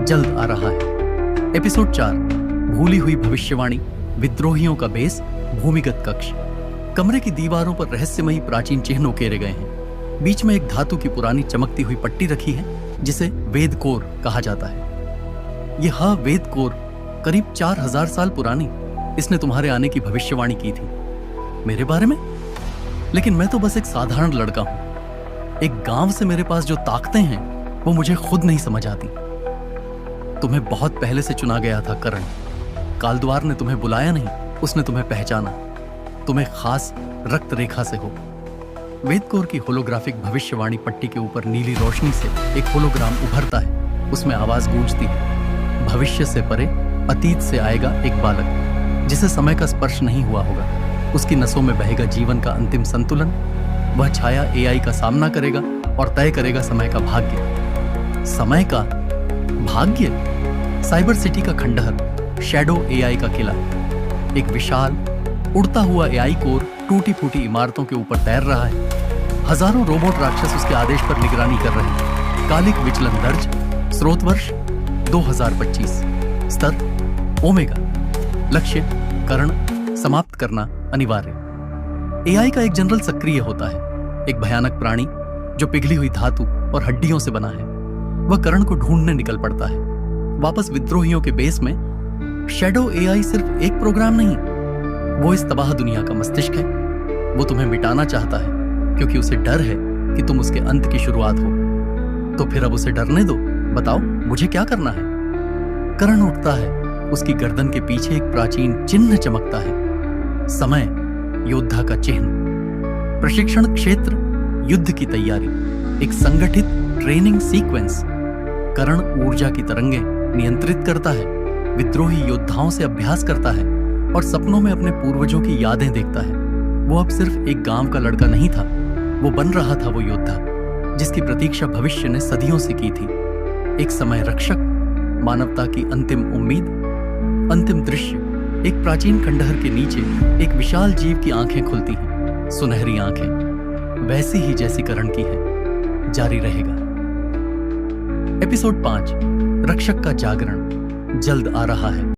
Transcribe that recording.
जल्द आ रहा है। एपिसोड 4, भूली हुई भविष्यवाणी, विद्रोहियों का बेस, भूमिगत कक्ष। कमरे की दीवारों पर रहस्यमयी प्राचीन चिन्ह उकेरे गए हैं। बीच में एक धातु की पुरानी चमकती हुई पट्टी रखी है जिसे वेद कोर कहा जाता है। यह वेद कोर करीब 4000 साल पुरानी, इसने तुम्हारे आने की भविष्यवाणी की थी। मेरे बारे में? लेकिन मैं तो बस एक साधारण लड़का हूं। एक गांव से मेरे पास जो ताकतें हैं वो मुझे खुद नहीं समझ आती। तुम्हें बहुत पहले से चुना गया था करण। कालद्वार ने तुम्हें बुलाया नहीं, उसने तुम्हें पहचाना। तुम्हें खास रक्त रेखा से हो। वेदकोर की होलोग्राफिक भविष्यवाणी पट्टी के ऊपर नीली रोशनी से एक होलोग्राम उभरता है। उसमें आवाज गूंजती है, भविष्य से परे अतीत से आएगा एक बालक जिसे समय का स्पर्श नहीं हुआ होगा। उसकी नसों में बहेगा जीवन का अंतिम संतुलन। वह छाया एआई का सामना करेगा और तय करेगा समय का भाग्य। समय का भाग्य? साइबर सिटी का खंडहर, शैडो एआई का किला, एक विशाल उड़ता हुआ एआई कोर टूटी फूटी इमारतों के ऊपर तैर रहा है। हजारों रोबोट राक्षस उसके आदेश पर निगरानी कर रहे हैं। कालिक विचलन दर्ज, स्रोत वर्ष 2025, स्तर ओमेगा, लक्ष्य करण समाप्त करना अनिवार्य। एआई का एक जनरल सक्रिय होता है, एक भयानक प्राणी जो पिघली हुई धातु और हड्डियों से बना है। वह करण को ढूंढने निकल पड़ता है। वापस विद्रोहियों के बेस में शैडो एआई सिर्फ एक प्रोग्राम नहीं, वो इस तबाह दुनिया का मस्तिष्क है। वो तुम्हें मिटाना चाहता है क्योंकि उसे डर है कि तुम उसके अंत की शुरुआत हो। तो फिर अब उसे डरने दो। बताओ मुझे क्या करना है? करण उठता है। उसकी गर्दन के पीछे एक प्राचीन चिन्ह चमकता है। समय, योद्धा का चिन्ह। प्रशिक्षण क्षेत्र, युद्ध की तैयारी, एक संगठित ट्रेनिंग सीक्वेंस। करण ऊर्जा की तरंगें नियंत्रित करता है, विद्रोही योद्धाओं से अभ्यास करता है और सपनों में अपने पूर्वजों की यादें देखता है। वो अब सिर्फ एक गांव का लड़का नहीं था, वो बन रहा था वो योद्धा जिसकी प्रतीक्षा भविष्य ने सदियों से की थी। एक समय रक्षक, मानवता की अंतिम उम्मीद। अंतिम दृश्य, एक प्राचीन खंडहर के नीचे एक विशाल जीव की आंखें खुलती हैं, सुनहरी आंखें, वैसी ही जैसी करण की है। जारी रहेगा। एपिसोड 5, रक्षक का जागरण, जल्द आ रहा है।